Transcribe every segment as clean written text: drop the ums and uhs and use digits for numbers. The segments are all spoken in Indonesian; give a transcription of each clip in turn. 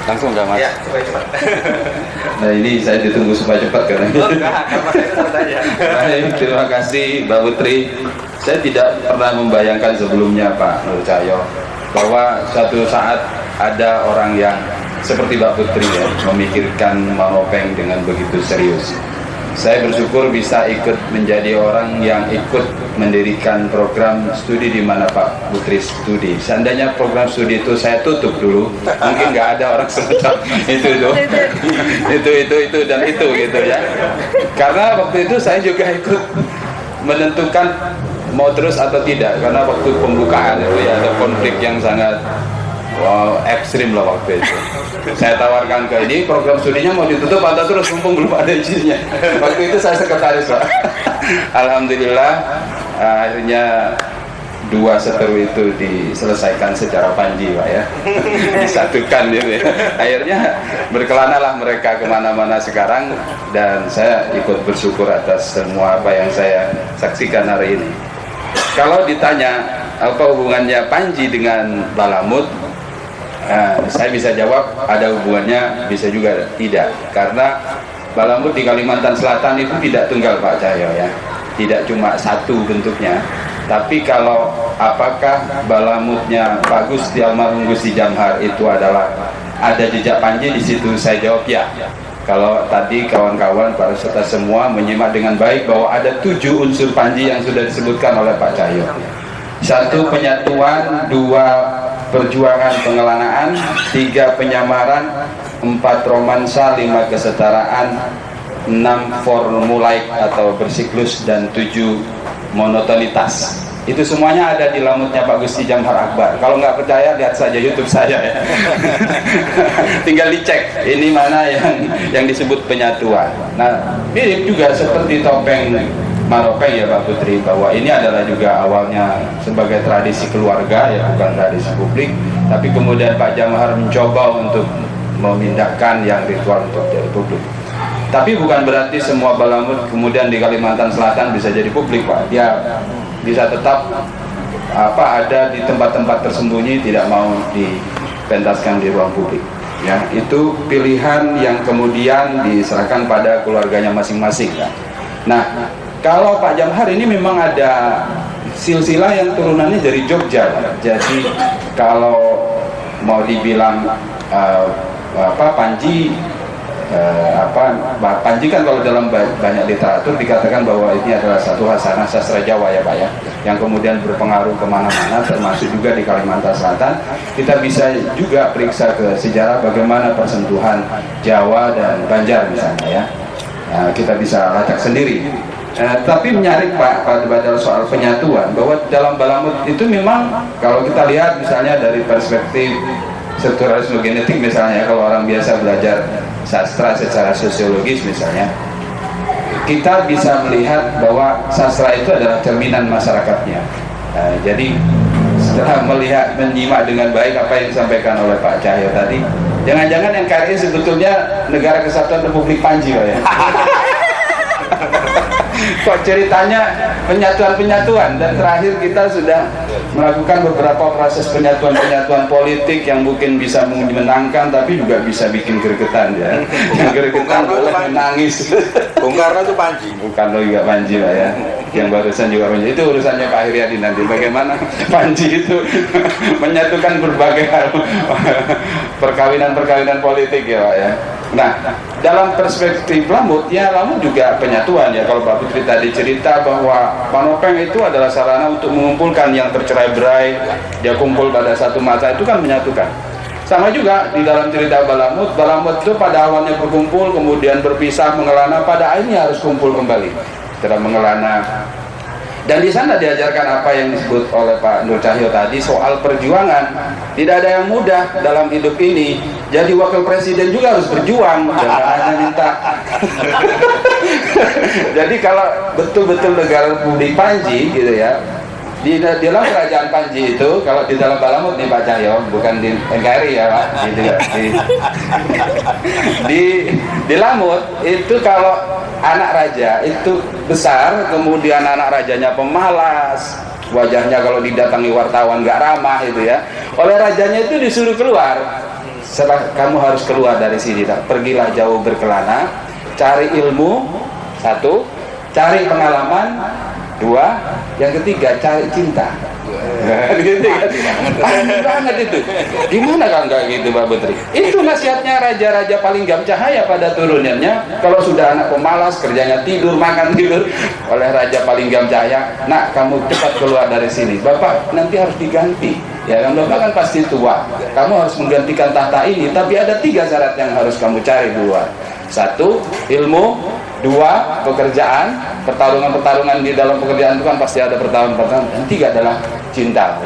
Langsung nggak Mas? Ya, supaya cepat. Nah ini saya ditunggu supaya cepat karena Oh enggak, kamu saya cepat aja. Baik, terima kasih Mbak Putri. Saya tidak pernah membayangkan sebelumnya Pak Nur Cahyo bahwa suatu saat ada orang yang seperti Mbak Putri ya, memikirkan Manopeng dengan begitu serius. Saya bersyukur bisa ikut menjadi orang yang ikut mendirikan program studi di mana Pak Putri studi. Seandainya program studi itu saya tutup dulu, mungkin nggak ada orang semacam itu dan itu gitu ya. Karena waktu itu saya juga ikut menentukan mau terus atau tidak, karena waktu pembukaan itu ya ada konflik yang sangat ekstrim lah waktu itu. Saya tawarkan ke ini program studinya mau ditutup atau terus, mumpung belum ada izinnya. Waktu itu saya sekretaris Pak. Alhamdulillah akhirnya dua seteru itu diselesaikan secara panji Pak ya, disatukan gitu ya. Akhirnya berkelana lah mereka kemana-mana sekarang, dan saya ikut bersyukur atas semua apa yang saya saksikan hari ini. Kalau ditanya apa hubungannya Panji dengan Balamut, saya bisa jawab ada hubungannya, bisa juga tidak, karena Balamut di Kalimantan Selatan itu tidak tunggal Pak Cahyo ya, tidak cuma satu bentuknya. Tapi kalau apakah Balamutnya Pak Gusti almarhum Gusti Jamhar itu adalah ada jejak Panji di situ, saya jawab ya. Kalau tadi kawan-kawan para peserta semua menyimak dengan baik bahwa ada 7 unsur Panji yang sudah disebutkan oleh Pak Cahyo. 1 penyatuan, 2 perjuangan pengelanaan, 3 penyamaran, 4 romansa, 5 kesetaraan, 6 formulaik atau bersiklus, dan 7 monotonitas. Itu semuanya ada di lamutnya Pak Gusti Jamhar Akbar. Kalau nggak percaya lihat saja YouTube saya ya. Tinggal dicek ini mana yang disebut penyatuan. Nah mirip juga seperti topeng Manopeng ya Pak Putri, bahwa ini adalah juga awalnya sebagai tradisi keluarga ya, bukan tradisi publik, tapi kemudian Pak Jamhar mencoba untuk memindahkan yang ritual untuk jadi publik. Tapi bukan berarti semua Balamut kemudian di Kalimantan Selatan bisa jadi publik Pak. Dia bisa tetap ada di tempat-tempat tersembunyi, tidak mau dipentaskan di ruang publik. Ya, itu pilihan yang kemudian diserahkan pada keluarganya masing-masing. Ya. Nah, kalau Pak Jamhar ini memang ada silsilah yang turunannya dari Jogja. Jadi kalau mau dibilang Panji Panji kan kalau dalam banyak literatur dikatakan bahwa ini adalah satu hasanah sastra Jawa ya Pak ya, yang kemudian berpengaruh kemana-mana, termasuk juga di Kalimantan Selatan. Kita bisa juga periksa ke sejarah bagaimana persentuhan Jawa dan Banjar misalnya ya. Nah, kita bisa lacak sendiri. Tapi menarik Pak pada soal penyatuan, bahwa dalam Balamut itu memang kalau kita lihat misalnya dari perspektif strukturalisme genetik misalnya, kalau orang biasa belajar sastra secara sosiologis misalnya, kita bisa melihat bahwa sastra itu adalah cerminan masyarakatnya. Jadi setelah menyimak dengan baik apa yang disampaikan oleh Pak Cahyo tadi, jangan-jangan NKRI sebetulnya Negara Kesatuan Republik Panji Pak ya. Kok ceritanya penyatuan-penyatuan, dan terakhir kita sudah melakukan beberapa proses penyatuan-penyatuan politik yang mungkin bisa menyenangkan tapi juga bisa bikin gregetan ya. Yang gregetan boleh menangis. Bung Karno itu Panji. Bung Karno juga Panji Pak ya. Yang barusan juga Panji. Itu urusannya Pak Heriadi nanti, bagaimana Panji itu menyatukan berbagai hal perkawinan-perkawinan politik ya Pak ya. Nah, dalam perspektif Lamut, ya Lamut juga penyatuan ya. Kalau Pak Putri tadi cerita bahwa Manopeng itu adalah sarana untuk mengumpulkan yang tercerai-berai, dia kumpul pada satu masa, itu kan menyatukan. Sama juga di dalam cerita Balamut itu pada awalnya berkumpul, kemudian berpisah, mengelana, pada akhirnya harus kumpul kembali setelah mengelana. Dan di sana diajarkan apa yang disebut oleh Pak Nur Cahyo tadi soal perjuangan. Tidak ada yang mudah dalam hidup ini. Jadi wakil presiden juga harus berjuang, jangan hanya minta. Jadi kalau betul-betul negara Republik Panji gitu ya, di dalam kerajaan Panji itu, kalau di dalam Balamut nih Pak Cahyo, bukan di NKRI ya Pak, di Lamut itu kalau anak raja itu besar, kemudian anak rajanya pemalas, wajahnya kalau didatangi wartawan nggak ramah itu ya, oleh rajanya itu disuruh keluar setelah kamu harus keluar dari sini, pergilah jauh berkelana, cari ilmu, satu, cari pengalaman, dua, yang ketiga cari cinta. Gitu kan? Aneh banget itu. Gimana kalau nggak gitu Mbak Putri? Itu nasihatnya raja-raja Palinggam Cahaya pada turunannya. Kalau sudah anak pemalas, kerjanya tidur, makan tidur, oleh Raja Palinggam Cahaya, nak kamu cepat keluar dari sini. Bapak nanti harus diganti. Ya kan, Bapak kan pasti tua. Kamu harus menggantikan tahta ini. Tapi ada 3 syarat yang harus kamu cari di luar. 1, ilmu. 2, pekerjaan. Pertarungan-pertarungan di dalam pekerjaan itu kan pasti ada pertarungan-pertarungan. Dan 3 adalah cinta.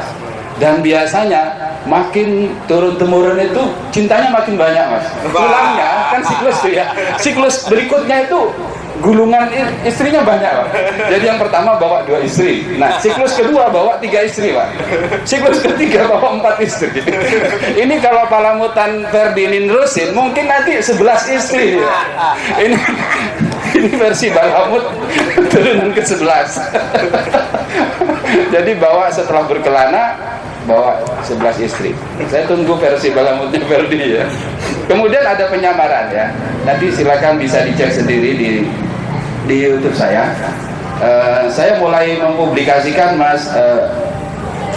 Dan biasanya makin turun-temurun itu cintanya makin banyak, Mas. Pulangnya kan siklus tuh ya. Siklus berikutnya itu gulungan istrinya banyak, Pak. Jadi yang pertama bawa 2 istri. Nah, siklus kedua bawa 3 istri, Pak. Siklus ketiga bawa 4 istri. Ini kalau palamutan Ferdinand nerusin, mungkin nanti 11 istri. Ya. Ini versi Balamut turun ke 11. Jadi bawa setelah berkelana bawa 11 istri. Saya tunggu versi Balamutnya Ferdi ya. Kemudian ada penyamaran ya. Nanti silakan bisa dicek sendiri di YouTube saya. Saya mulai mempublikasikan Mas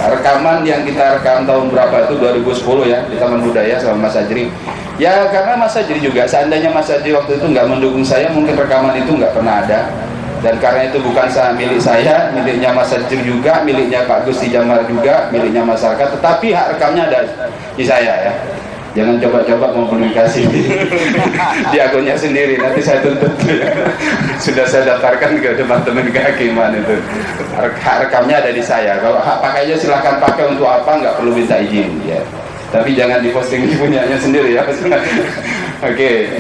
rekaman yang kita rekam tahun berapa itu 2010 ya di Taman Budaya sama Mas Ajri. Ya karena Mas Ajri juga, seandainya Mas Ajri waktu itu nggak mendukung saya, mungkin rekaman itu nggak pernah ada. Dan karena itu bukan milik saya, miliknya Mas Ajri juga, miliknya Pak Gusti Jamar juga, miliknya masyarakat. Tetapi hak rekamnya ada di saya ya. Jangan coba-coba mempublikasi di akunnya sendiri, nanti saya tuntut. Sudah saya daftarkan ke Departemen Kehakiman itu. Hak rekamnya ada di saya. Kalau hak pakainya silahkan pakai untuk apa, nggak perlu minta izin ya. Tapi jangan diposting di punyanya sendiri ya. Oke,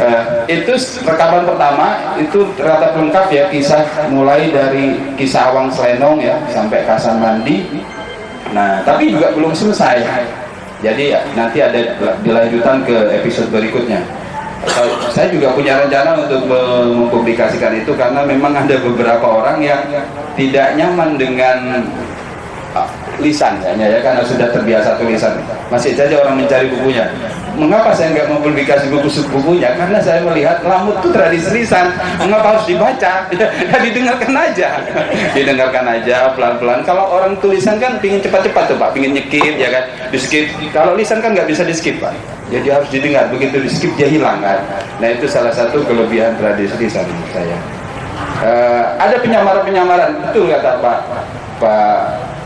itu rekaman pertama itu ternyata lengkap ya, kisah mulai dari kisah Awang Slenong ya sampai Kasan Mandi. Nah, tapi juga belum selesai. Jadi nanti ada dilanjutan ke episode berikutnya. Saya juga punya rencana untuk mempublikasikan itu karena memang ada beberapa orang yang tidak nyaman dengan lisan ya karena sudah terbiasa tulisan. Masih saja orang mencari bukunya. Mengapa saya nggak mempublikasi bukunya? Karena saya melihat Lamut itu tradisi lisan. Mengapa harus dibaca? Ya didengarkan aja. Didengarkan aja pelan-pelan. Kalau orang tulisan kan pingin cepat-cepat tuh Pak, pingin nyekip ya kan, di skip. Kalau lisan kan nggak bisa di skip Pak. Jadi harus didengar. Begitu di skip dia hilang kan. Nah itu salah satu kelebihan tradisi lisan saya. Ada penyamaran-penyamaran, betul kata Pak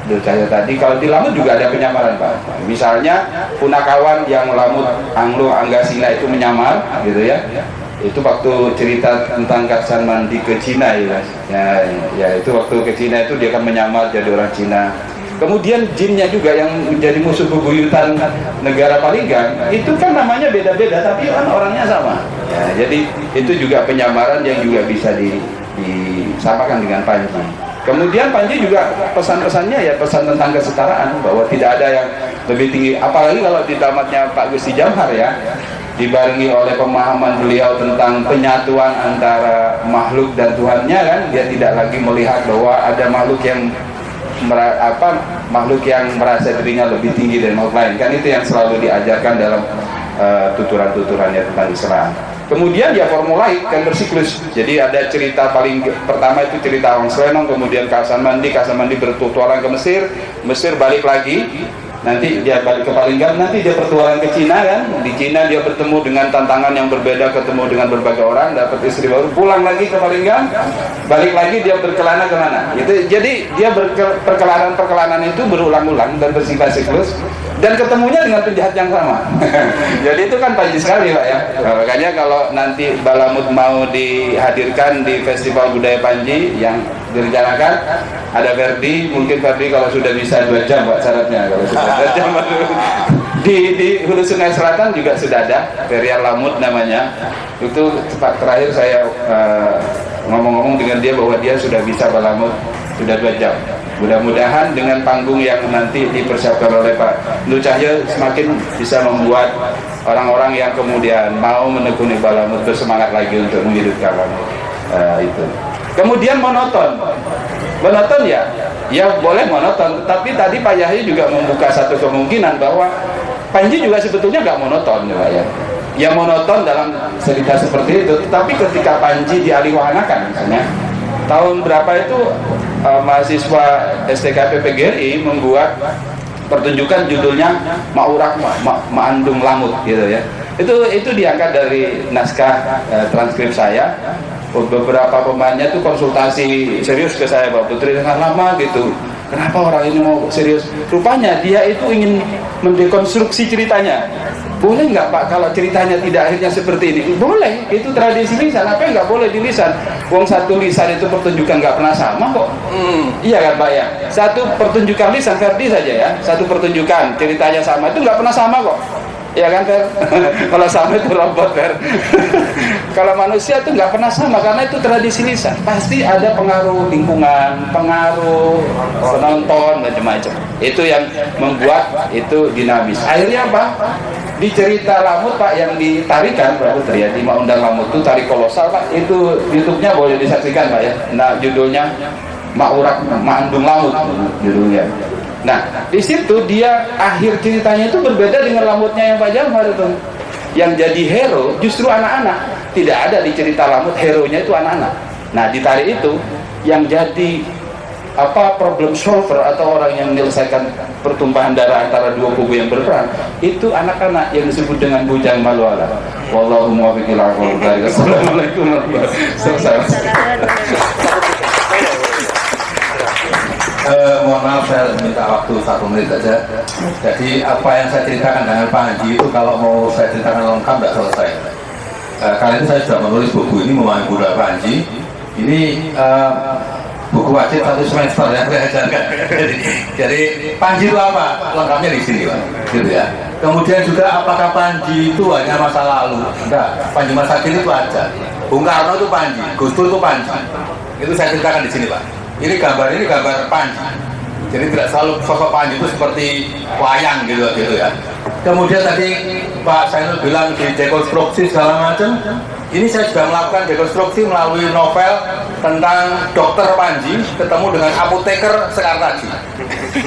Cahyo tadi. Kalau di Lamut juga ada penyamaran Pak. Misalnya Punakawan yang Lamut Anglo Anggasina itu menyamar gitu ya. Itu waktu cerita tentang Kasan Mandi ke Cina ya itu waktu ke Cina itu dia akan menyamar jadi orang Cina. Kemudian jinnya juga yang menjadi musuh bebuyutan negara Palinggam itu kan namanya beda-beda tapi kan orangnya sama ya, jadi itu juga penyamaran yang juga bisa disamakan dengan Panji. Kemudian Panji juga pesan-pesannya ya pesan tentang kesetaraan, bahwa tidak ada yang lebih tinggi, apalagi kalau di tamatnya Pak Gusti Jamhar ya, dibarengi oleh pemahaman beliau tentang penyatuan antara makhluk dan Tuhannya kan, dia tidak lagi melihat bahwa ada makhluk yang merasa dirinya lebih tinggi dari makhluk lain kan, itu yang selalu diajarkan dalam tuturan-tuturannya tentang Islam. Kemudian ya formulai kan bersiklus. Jadi ada cerita paling pertama itu cerita Awang Slenong, kemudian Kasan Mandi bertualang ke Mesir balik lagi, nanti dia balik ke Palinggam, nanti dia bertualang ke Cina kan, di Cina dia bertemu dengan tantangan yang berbeda, ketemu dengan berbagai orang, dapat istri baru, pulang lagi ke Palinggam, balik lagi dia berkelana kemana. Itu jadi dia perkelanan itu berulang-ulang dan bersiklus dan ketemunya dengan penjahat yang sama. Jadi itu kan panji sekali Pak ya. Makanya kalau nanti Balamut mau dihadirkan di Festival Budaya Panji yang direncanakan, ada Ferdi, mungkin Ferdi kalau sudah bisa 2 jam Pak syaratnya, kalau sudah 2 jam di Hulu Sungai Selatan juga sudah ada Ferial Lamut namanya. Itu terakhir saya ngomong-ngomong dengan dia bahwa dia sudah bisa Balamut sudah 2 jam. Mudah-mudahan dengan panggung yang nanti dipersiapkan oleh Pak Nur Cahyo semakin bisa membuat orang-orang yang kemudian mau menekuni Balamut bersemangat lagi untuk menghidupkan Balamut itu. Kemudian monoton ya boleh monoton, tapi tadi Pak Yahya juga membuka satu kemungkinan bahwa Panji juga sebetulnya nggak monoton ya Pak ya. Ya monoton dalam cerita seperti itu, tapi ketika Panji dialihwahanakan misalnya tahun berapa itu mahasiswa STKP PGRI membuat pertunjukan judulnya Maurak Maandung Lamut gitu ya. Itu diangkat dari naskah transkrip saya. Beberapa pemainnya tuh konsultasi serius ke saya, Pak Putri, dengan lama gitu. Kenapa orang ini mau serius? Rupanya dia itu ingin mendekonstruksi ceritanya. Boleh nggak Pak kalau ceritanya tidak akhirnya seperti ini? Boleh, itu tradisi lisan. Apa yang nggak boleh di lisan? Wong satu lisan itu pertunjukan nggak pernah sama kok. Iya kan Pak ya? Satu pertunjukan lisan Ferdi saja ya. Satu pertunjukan ceritanya sama itu nggak pernah sama kok. Ya kan Fer? Kalau sama itu robot Fer. Kalau manusia itu nggak pernah sama karena itu tradisi lisan. Pasti ada pengaruh lingkungan, pengaruh penonton macam-macam. Itu yang membuat itu dinamis. Akhirnya apa? Di cerita Lamut Pak yang ditarikan Pak Putri ya, di Maundang Lamut itu tari kolosal Pak. Itu YouTube-nya boleh disaksikan Pak ya. Nah judulnya Maurak Maandung Lamut judulnya. Nah, di situ dia akhir ceritanya itu berbeda dengan Lamutnya yang Pak Jamhar itu. Yang jadi hero justru anak-anak. Tidak ada di cerita Lamut hero-nya itu anak-anak. Nah, di tari itu yang jadi problem solver atau orang yang menyelesaikan pertumpahan darah antara dua kubu yang berperang itu anak-anak yang disebut dengan bujang maluala. Wallahu muwaffiq ila aqwamit thoriq. Assalamualaikum warahmatullahi wabarakatuh. Mohon maaf saya minta waktu 1 menit saja. Jadi apa yang saya ceritakan dengan Pak Haji itu kalau mau saya ceritakan lengkap tidak selesai. Kali ini saya sudah menulis buku ini memahami budaya Pak Haji. Ini buku wajib 1 semester yang saya ajarkan. Jadi Panji itu apa? Lengkapnya di sini Pak. Gitu ya. Kemudian juga apakah Panji itu hanya masa lalu? Enggak. Panji masa kini itu ada. Bung Karno itu Panji, Gus Dur itu Panji. Itu saya ceritakan di sini Pak. Ini gambar Panji. Jadi tidak selalu sosok Panji itu seperti wayang gitu ya. Kemudian tadi Pak Sainul bilang di dekonstruksi segala macam. Ini saya juga melakukan dekonstruksi melalui novel tentang Dokter Panji ketemu dengan apoteker Sekartaji.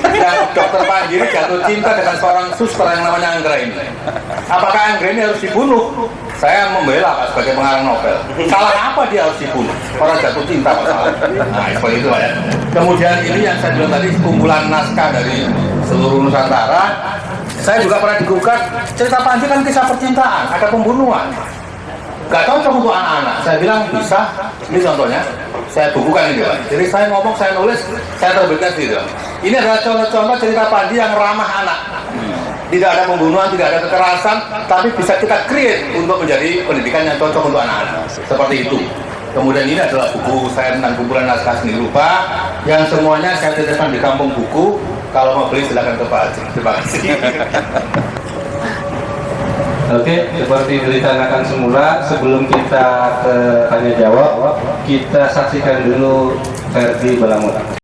Dan Dokter Panji ini jatuh cinta dengan seorang suster yang namanya Anggraini. Apakah Anggraini harus dibunuh? Saya membela Pak sebagai pengarang novel. Salah apa dia harus dibunuh? Orang jatuh cinta Pak salah. Nah seperti itu Pak ya. Kemudian ini yang saya bilang tadi kumpulan naskah dari seluruh Nusantara. Saya juga pernah digugat cerita Panji kan kisah percintaan, ada pembunuhan. Gak cocok untuk anak-anak. Saya bilang bisa. Ini contohnya. Saya bukukan ini Pak. Jadi saya ngomong, saya nulis, saya terbitkan gitu. Ini adalah contoh-contoh cerita Panji yang ramah anak. Tidak ada pembunuhan, tidak ada kekerasan, tapi bisa kita create untuk menjadi pendidikan yang cocok untuk anak-anak. Seperti itu. Kemudian ini adalah buku saya tentang kumpulan naskah seni rupa yang semuanya saya titipkan di kampung buku. Kalau mau beli silakan ke Pak Haji. Terima kasih. Oke, seperti direncanakan semula, sebelum kita ke tanya jawab, kita saksikan dulu Ferdi Balamut.